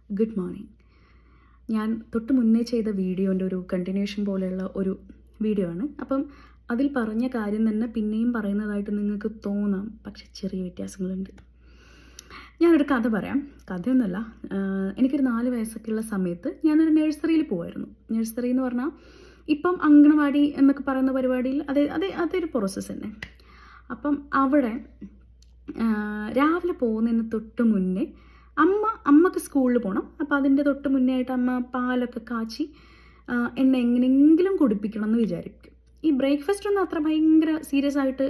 Good morning. ഞാൻ തൊട്ട് മുന്നേ ചെയ്ത വീഡിയോൻ്റെ ഒരു കണ്ടിന്യൂഷൻ പോലെയുള്ള ഒരു വീഡിയോ ആണ്. അപ്പം അതിൽ പറഞ്ഞ കാര്യം തന്നെ പിന്നെയും പറയുന്നതായിട്ട് നിങ്ങൾക്ക് തോന്നാം, പക്ഷെ ചെറിയ വ്യത്യാസങ്ങളുണ്ട്. ഞാനൊരു കഥ പറയാം. കഥയൊന്നുമല്ല, എനിക്കൊരു 4 വയസ്സൊക്കെയുള്ള സമയത്ത് ഞാനൊരു നഴ്സറിയിൽ പോകുമായിരുന്നു. നഴ്സറി എന്ന് പറഞ്ഞാൽ ഇപ്പം അങ്കണവാടി എന്നൊക്കെ പറയുന്ന പരിപാടിയിൽ അതൊരു പ്രോസസ്സ് തന്നെ. അപ്പം അവിടെ രാവിലെ പോകുന്നതിന് തൊട്ട് മുന്നേ അമ്മക്ക് സ്കൂളിൽ പോകണം. അപ്പോൾ അതിൻ്റെ തൊട്ട് മുന്നേ ആയിട്ട് അമ്മ പാലൊക്കെ കാച്ചി എന്നെ എങ്ങനെയെങ്കിലും കുടിപ്പിക്കണം എന്ന് വിചാരിക്കും. ഈ ബ്രേക്ക്ഫാസ്റ്റ് ഒന്നും അത്ര ഭയങ്കര സീരിയസ് ആയിട്ട്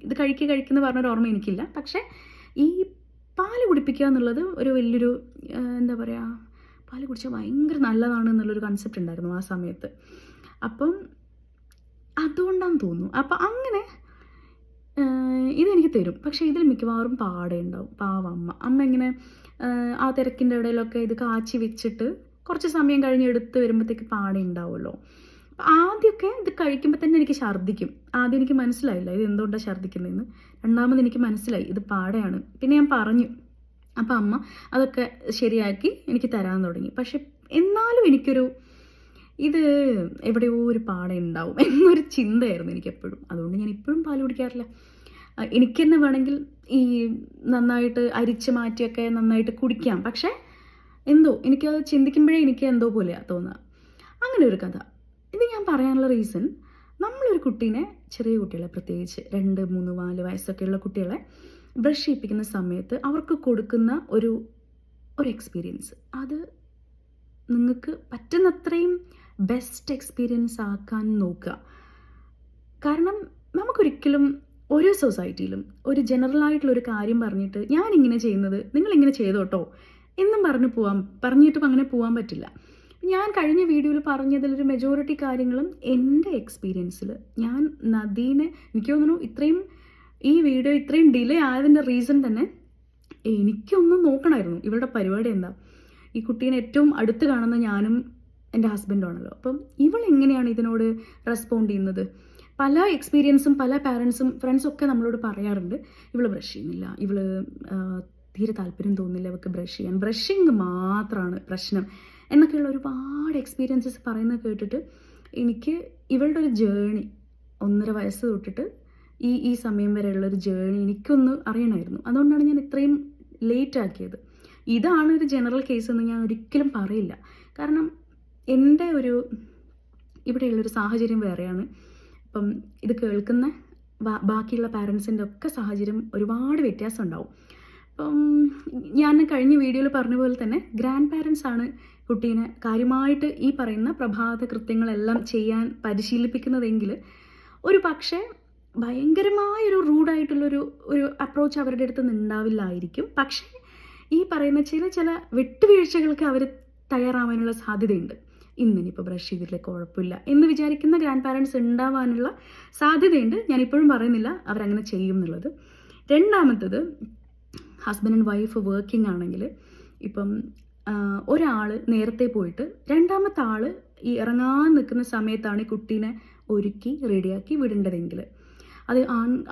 ഇത് കഴിക്കുന്ന പറഞ്ഞൊരു ഓർമ്മ എനിക്കില്ല. പക്ഷേ ഈ പാല് കുടിപ്പിക്കുക എന്നുള്ളത് ഒരു വലിയൊരു എന്താ പറയുക, പാല് കുടിച്ചാൽ ഭയങ്കര നല്ലതാണ് എന്നുള്ളൊരു കൺസെപ്റ്റ് ഉണ്ടായിരുന്നു ആ സമയത്ത്. അപ്പം അതുകൊണ്ടാണെന്ന് തോന്നുന്നു. അപ്പം അങ്ങനെ ഇതെനിക്ക് തരും. പക്ഷേ ഇതിൽ മിക്കവാറും പാടേ ഉണ്ടാവും. അമ്മ ഇങ്ങനെ ആ തിരക്കിൻ്റെ ഇടയിലൊക്കെ ഇത് കാച്ചി വെച്ചിട്ട് കുറച്ച് സമയം കഴിഞ്ഞ് എടുത്ത് വരുമ്പോഴത്തേക്ക് പാടേ ഉണ്ടാവുമല്ലോ. ആദ്യമൊക്കെ ഇത് കഴിക്കുമ്പോൾ തന്നെ എനിക്ക് ഛർദ്ദിക്കും. ആദ്യം എനിക്ക് മനസ്സിലായില്ല ഇത് എന്തുകൊണ്ടാണ് ഛർദ്ദിക്കുന്നതെന്ന്. രണ്ടാമത് എനിക്ക് മനസ്സിലായി ഇത് പാടയാണ്. പിന്നെ ഞാൻ പറഞ്ഞു. അപ്പം അമ്മ അതൊക്കെ ശരിയാക്കി എനിക്ക് തരാൻ തുടങ്ങി. പക്ഷെ എന്നാലും എനിക്കൊരു ഇത് എവിടെയോ ഒരു പാട ഉണ്ടാവും എന്നൊരു ചിന്തയായിരുന്നു എനിക്കെപ്പോഴും. അതുകൊണ്ട് ഞാൻ ഇപ്പോഴും പാൽ കുടിക്കാറില്ല. എനിക്ക് തന്നെ വേണമെങ്കിൽ ഈ നന്നായിട്ട് അരിച്ച് മാറ്റിയൊക്കെ നന്നായിട്ട് കുടിക്കാം. പക്ഷേ എന്തോ എനിക്കത് ചിന്തിക്കുമ്പോഴേ എനിക്ക് എന്തോ പോലെയാണ് തോന്നുക. അങ്ങനെ ഒരു കഥ. ഇത് ഞാൻ പറയാനുള്ള റീസൺ, നമ്മളൊരു കുട്ടീനെ, ചെറിയ കുട്ടികളെ പ്രത്യേകിച്ച് 2, 3, 4 വയസ്സൊക്കെയുള്ള കുട്ടികളെ ബ്രഷ് ചെയ്യിപ്പിക്കുന്ന സമയത്ത് അവർക്ക് കൊടുക്കുന്ന ഒരു എക്സ്പീരിയൻസ്, അത് നിങ്ങൾക്ക് പറ്റുന്നത്രയും ബെസ്റ്റ് എക്സ്പീരിയൻസ് ആക്കാൻ നോക്കുക. കാരണം നമുക്കൊരിക്കലും ഓരോ സൊസൈറ്റിയിലും ഒരു ജനറലായിട്ടുള്ളൊരു കാര്യം പറഞ്ഞിട്ട് ഞാനിങ്ങനെ ചെയ്യുന്നത് നിങ്ങളിങ്ങനെ ചെയ്തോട്ടോ എന്നും പറഞ്ഞിട്ടും അങ്ങനെ പോകാൻ പറ്റില്ല. ഞാൻ കഴിഞ്ഞ വീഡിയോയിൽ പറഞ്ഞതിലൊരു മെജോറിറ്റി കാര്യങ്ങളും എൻ്റെ എക്സ്പീരിയൻസിൽ ഞാൻ നദീനെ, എനിക്ക് തോന്നുന്നു ഈ വീഡിയോ ഇത്രയും ഡിലേ ആയതിൻ്റെ റീസൺ തന്നെ എനിക്കൊന്നും നോക്കണമായിരുന്നു ഇവളുടെ പരിപാടി എന്താ. ഈ കുട്ടീനെ ഏറ്റവും അടുത്ത് കാണുന്ന ഞാനും എൻ്റെ ഹസ്ബൻഡാണല്ലോ. അപ്പം ഇവൾ എങ്ങനെയാണ് ഇതിനോട് റെസ്പോണ്ട് ചെയ്യുന്നത്? പല എക്സ്പീരിയൻസും പല പാരൻസും ഫ്രണ്ട്സും ഒക്കെ നമ്മളോട് പറയാറുണ്ട്, ഇവള് ബ്രഷ് ചെയ്യുന്നില്ല, ഇവള് തീരെ താല്പര്യം തോന്നുന്നില്ല അവൾക്ക് ബ്രഷ് ചെയ്യാൻ, ബ്രഷിങ് മാത്രമാണ് പ്രശ്നം എന്നൊക്കെയുള്ള ഒരുപാട് എക്സ്പീരിയൻസസ് പറയുന്നത് കേട്ടിട്ട് എനിക്ക് ഇവളുടെ ഒരു ജേണി 1.5 വയസ്സ് തൊട്ടിട്ട് ഈ സമയം വരെയുള്ളൊരു ജേണി എനിക്കൊന്ന് അറിയണമായിരുന്നു. അതുകൊണ്ടാണ് ഞാൻ ഇത്രയും ലേറ്റ് ആക്കിയത്. ഇതാണ് ഒരു ജനറൽ കേസ് എന്ന് ഞാൻ ഒരിക്കലും പറയില്ല. കാരണം എൻ്റെ ഇവിടെയുള്ളൊരു സാഹചര്യം വേറെയാണ്. ഇപ്പം ഇത് കേൾക്കുന്ന ബാക്കിയുള്ള പാരൻസിൻ്റെ ഒക്കെ സാഹചര്യം ഒരുപാട് വ്യത്യാസം ഉണ്ടാവും. അപ്പം ഞാൻ കഴിഞ്ഞ വീഡിയോയിൽ പറഞ്ഞ പോലെ തന്നെ ഗ്രാൻഡ് പാരൻസ് ആണ് കുട്ടീനെ കാര്യമായിട്ട് ഈ പറയുന്ന പ്രഭാത കൃത്യങ്ങളെല്ലാം ചെയ്യാൻ പരിശീലിപ്പിക്കുന്നതെങ്കിൽ ഒരു പക്ഷേ ഭയങ്കരമായൊരു റൂഡായിട്ടുള്ളൊരു അപ്രോച്ച് അവരുടെ അടുത്ത് നിന്ന് ഉണ്ടാവില്ലായിരിക്കും. പക്ഷേ ഈ പറയുന്ന ചില വിട്ടുവീഴ്ചകൾക്ക് അവർ തയ്യാറാവാനുള്ള സാധ്യതയുണ്ട്. ഇന്നിപ്പോൾ ബ്രഷ് ചെയ്തിട്ടില്ല കുഴപ്പമില്ല എന്ന് വിചാരിക്കുന്ന ഗ്രാൻഡ് പാരൻസ് ഉണ്ടാവാനുള്ള സാധ്യതയുണ്ട്. ഞാനിപ്പോഴും പറയുന്നില്ല അവരങ്ങനെ ചെയ്യും എന്നുള്ളത്. രണ്ടാമത്തത്, ഹസ്ബൻഡ് ആൻഡ് വൈഫ് വർക്കിംഗ് ആണെങ്കിൽ ഇപ്പം ഒരാൾ നേരത്തെ പോയിട്ട് രണ്ടാമത്തെ ആൾ ഈ ഇറങ്ങാൻ നിൽക്കുന്ന സമയത്താണ് ഈ കുട്ടീനെ ഒരുക്കി റെഡിയാക്കി വിടേണ്ടതെങ്കിൽ, അത്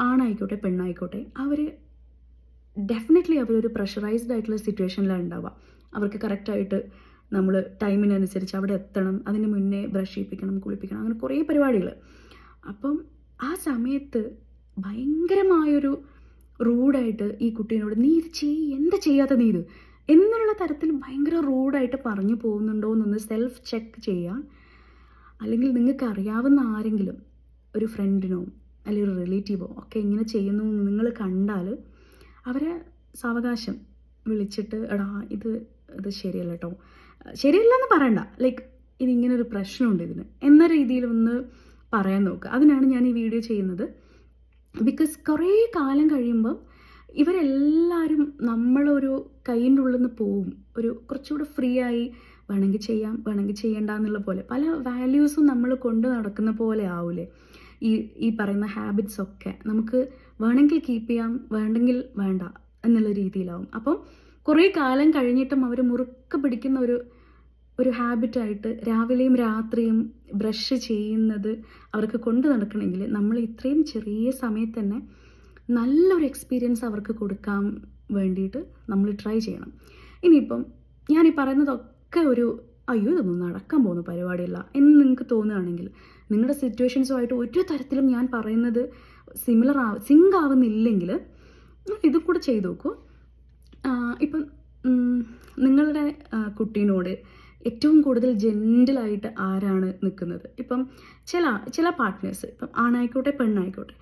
ആണായിക്കോട്ടെ പെണ്ണായിക്കോട്ടെ, ഡെഫിനറ്റ്ലി അവരൊരു പ്രഷറൈസ്ഡ് ആയിട്ടുള്ള സിറ്റുവേഷനിലാണ് ഉണ്ടാവുക. അവർക്ക് കറക്റ്റായിട്ട് നമ്മൾ ടൈമിനനുസരിച്ച് അവിടെ എത്തണം, അതിന് മുന്നേ ബ്രഷ് ചെയ്യിപ്പിക്കണം, കുളിപ്പിക്കണം, അങ്ങനെ കുറേ പരിപാടികൾ. അപ്പം ആ സമയത്ത് ഭയങ്കരമായൊരു റൂഡായിട്ട് ഈ കുട്ടീനോട് നീ ഇത് എന്താ ചെയ്യാത്ത നീ ഇത് എന്നുള്ള തരത്തിൽ ഭയങ്കര റൂഡായിട്ട് പറഞ്ഞു പോകുന്നുണ്ടോ എന്നൊന്ന് സെൽഫ് ചെക്ക് ചെയ്യാൻ. അല്ലെങ്കിൽ നിങ്ങൾക്ക് അറിയാവുന്ന ആരെങ്കിലും, ഒരു ഫ്രണ്ടിനോ അല്ലെങ്കിൽ ഒരു റിലേറ്റീവോ ഒക്കെ ഇങ്ങനെ ചെയ്യുന്നു എന്ന് നിങ്ങൾ കണ്ടാൽ അവരെ സാവകാശം വിളിച്ചിട്ട് എടാ ഇത് ശരിയല്ല കേട്ടോ, ശരിയല്ല എന്ന് പറയണ്ട, ലൈക്ക് ഇതിങ്ങനൊരു പ്രശ്നമുണ്ട് ഇതിന് എന്ന രീതിയിൽ ഒന്ന് പറയാൻ നോക്കുക. അതിനാണ് ഞാൻ ഈ വീഡിയോ ചെയ്യുന്നത്. ബിക്കോസ് കുറേ കാലം കഴിയുമ്പം ഇവരെല്ലാവരും നമ്മളൊരു കൈയിൻ്റെ ഉള്ളിൽ നിന്ന് പോവും. കുറച്ചുകൂടെ ഫ്രീ ആയി വേണമെങ്കിൽ ചെയ്യാം വേണമെങ്കിൽ ചെയ്യണ്ട എന്നുള്ള പോലെ പല വാല്യൂസും നമ്മൾ കൊണ്ട് നടക്കുന്ന പോലെ ആവൂലേ ഈ പറയുന്ന ഹാബിറ്റ്സ് ഒക്കെ. നമുക്ക് വേണമെങ്കിൽ കീപ്പ് ചെയ്യാം, വേണ്ടെങ്കിൽ വേണ്ട എന്നുള്ള രീതിയിലാവും. അപ്പം കുറേ കാലം കഴിഞ്ഞിട്ടും അവർ മുറുക്ക പിടിക്കുന്ന ഒരു ഹാബിറ്റായിട്ട് രാവിലെയും രാത്രിയും ബ്രഷ് ചെയ്യുന്നത് അവർക്ക് കൊണ്ട് നടക്കണമെങ്കിൽ നമ്മൾ ഇത്രയും ചെറിയ സമയത്ത് തന്നെ നല്ലൊരു എക്സ്പീരിയൻസ് അവർക്ക് കൊടുക്കാൻ വേണ്ടിയിട്ട് നമ്മൾ ട്രൈ ചെയ്യണം. ഇനിയിപ്പം ഞാൻ ഈ പറയുന്നതൊക്കെ ഒരു അയ്യോ ഇതൊന്നും നടക്കാൻ പോകുന്ന പരിപാടിയല്ല എന്ന് നിങ്ങൾക്ക് തോന്നുകയാണെങ്കിൽ, നിങ്ങളുടെ സിറ്റുവേഷൻസുമായിട്ട് ഒരു തരത്തിലും ഞാൻ പറയുന്നത് സിങ്ക് ആവുന്നില്ലെങ്കിൽ ഇതും കൂടെ ചെയ്ത് നോക്കൂ. ഇപ്പം നിങ്ങളുടെ കുട്ടീനോട് ഏറ്റവും കൂടുതൽ ജെൻറ്റിലായിട്ട് ആരാണ് നിൽക്കുന്നത്? ഇപ്പം ചില പാർട്ട്നേഴ്സ്, ഇപ്പം ആണായിക്കോട്ടെ പെണ്ണായിക്കോട്ടെ,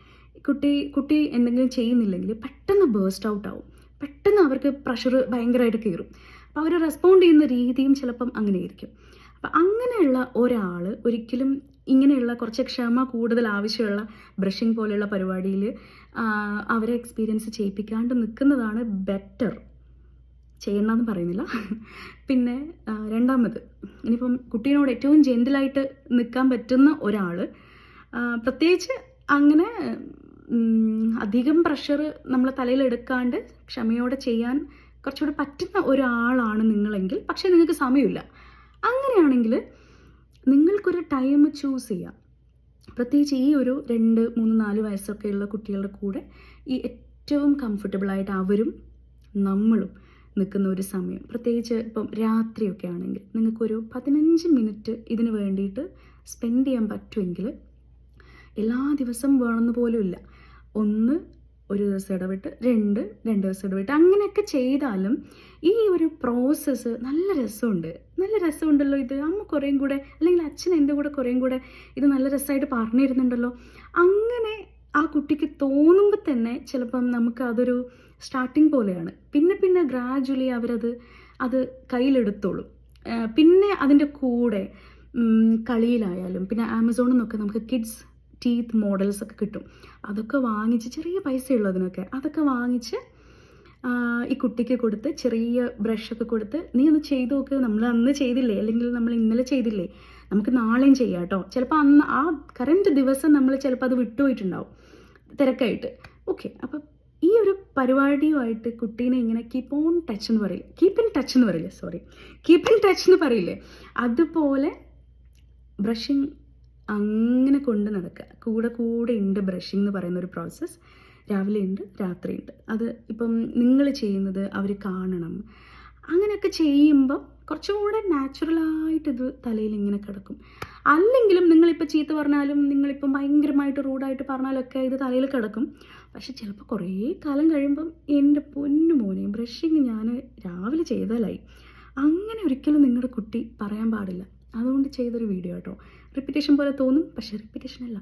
കുട്ടി എന്തെങ്കിലും ചെയ്യുന്നില്ലെങ്കിൽ പെട്ടെന്ന് ബേസ്റ്റ് ഔട്ട് ആവും, പെട്ടെന്ന് അവർക്ക് പ്രഷർ ഭയങ്കരമായിട്ട് കയറും. അപ്പോൾ അവർ റെസ്പോണ്ട് ചെയ്യുന്ന രീതിയും ചിലപ്പം അങ്ങനെയായിരിക്കും. അപ്പം അങ്ങനെയുള്ള ഒരാൾ ഒരിക്കലും ഇങ്ങനെയുള്ള കുറച്ച് ക്ഷമ കൂടുതൽ ആവശ്യമുള്ള ബ്രഷിങ് പോലെയുള്ള പരിപാടിയിൽ അവരെ എക്സ്പീരിയൻസ് ചെയ്യിപ്പിക്കാണ്ട് നിൽക്കുന്നതാണ് ബെറ്റർ. ചെയ്യണമെന്ന് പറയുന്നില്ല. പിന്നെ രണ്ടാമത്, ഇനിയിപ്പം കുട്ടീനോട് ഏറ്റവും ജെൻറ്റിലായിട്ട് നിൽക്കാൻ പറ്റുന്ന ഒരാൾ, പ്രത്യേകിച്ച് അങ്ങനെ അധികം പ്രഷർ നമ്മളെ തലയിൽ എടുക്കാണ്ട് ക്ഷമയോടെ ചെയ്യാൻ കുറച്ചുകൂടെ പറ്റുന്ന ഒരാളാണ് നിങ്ങളെങ്കിൽ, പക്ഷേ നിങ്ങൾക്ക് സമയമില്ല, അങ്ങനെയാണെങ്കിൽ നിങ്ങൾക്കൊരു ടൈം ചൂസ് ചെയ്യാം. പ്രത്യേകിച്ച് ഈ ഒരു 2, 3, 4 വയസ്സൊക്കെയുള്ള കുട്ടികളുടെ കൂടെ ഈ ഏറ്റവും കംഫർട്ടബിളായിട്ട് അവരും നമ്മളും നിൽക്കുന്ന ഒരു സമയം, പ്രത്യേകിച്ച് ഇപ്പം രാത്രിയൊക്കെ ആണെങ്കിൽ നിങ്ങൾക്കൊരു 15 മിനിറ്റ് ഇതിന് വേണ്ടിയിട്ട് സ്പെൻഡ് ചെയ്യാൻ പറ്റുമെങ്കിൽ, എല്ലാ ദിവസവും വേണമെന്ന് പോലും ഇല്ല, 1 ദിവസം ഇടവിട്ട്, 2 ദിവസം ഇടവിട്ട്, അങ്ങനെയൊക്കെ ചെയ്താലും ഈ ഒരു പ്രോസസ്സ് നല്ല രസമുണ്ടല്ലോ ഇത്, അമ്മ കുറേയും കൂടെ അല്ലെങ്കിൽ അച്ഛൻ എൻ്റെ കൂടെ കുറേയും കൂടെ ഇത് നല്ല രസമായിട്ട് പറഞ്ഞിരുന്നുണ്ടല്ലോ, അങ്ങനെ ആ കുട്ടിക്ക് തോന്നുമ്പോൾ തന്നെ ചിലപ്പം നമുക്ക് അതൊരു സ്റ്റാർട്ടിങ് പോലെയാണ്. പിന്നെ ഗ്രാജുവലി അത് കയ്യിലെടുത്തോളും. പിന്നെ അതിൻ്റെ കൂടെ കളിയിലായാലും, പിന്നെ ആമസോണിൽ നിന്നൊക്കെ നമുക്ക് കിഡ്സ് ടീത്ത് മോഡൽസ് ഒക്കെ കിട്ടും. അതൊക്കെ വാങ്ങിച്ച്, ചെറിയ പൈസയുള്ളതിനൊക്കെ അതൊക്കെ വാങ്ങിച്ച് ഈ കുട്ടിക്ക് കൊടുത്ത്, ചെറിയ ബ്രഷൊക്കെ കൊടുത്ത്, നീ ഒന്ന് ചെയ്ത് നോക്ക്, നമ്മൾ അന്ന് ചെയ്തില്ലേ, അല്ലെങ്കിൽ നമ്മൾ ഇന്നലെ ചെയ്തില്ലേ, നമുക്ക് നാളെയും ചെയ്യാം കേട്ടോ. ചിലപ്പോൾ അന്ന് ആ കറൻറ്റ് ദിവസം നമ്മൾ ചിലപ്പോൾ അത് വിട്ടുപോയിട്ടുണ്ടാവും തിരക്കായിട്ട്. ഓക്കെ, അപ്പം ഈ ഒരു പരിപാടിയുമായിട്ട് കുട്ടീനെ ഇങ്ങനെ കീപ്പ് ഇൻ ടച്ച് എന്ന് പറയില്ലേ, അതുപോലെ ബ്രഷിങ് അങ്ങനെ കൊണ്ട് നടക്കുക. കൂടെ ഉണ്ട് ബ്രഷിംഗ് എന്ന് പറയുന്ന ഒരു പ്രോസസ്സ്. രാവിലെ ഉണ്ട്, രാത്രിയുണ്ട്. അത് ഇപ്പം നിങ്ങൾ ചെയ്യുന്നത് അവർ കാണണം. അങ്ങനെയൊക്കെ ചെയ്യുമ്പം കുറച്ചുകൂടെ നാച്ചുറലായിട്ട് ഇത് തലയിൽ ഇങ്ങനെ കിടക്കും. അല്ലെങ്കിലും നിങ്ങളിപ്പോൾ ചീത്ത പറഞ്ഞാലും, നിങ്ങളിപ്പം ഭയങ്കരമായിട്ട് റൂഡായിട്ട് പറഞ്ഞാലൊക്കെ ഇത് തലയിൽ കിടക്കും. പക്ഷെ ചിലപ്പോൾ കുറേ കാലം കഴിയുമ്പം എൻ്റെ പൊന്നു മോനെ ബ്രഷിങ് ഞാൻ രാവിലെ ചെയ്താലായി, അങ്ങനെ ഒരിക്കലും നിങ്ങളുടെ കുട്ടി പറയാൻ പാടില്ല. അതുകൊണ്ട് ചെയ്തൊരു വീഡിയോ കേട്ടോ. റിപ്പീറ്റേഷൻ പോലെ തോന്നും, പക്ഷേ റിപ്പീറ്റേഷൻ അല്ല.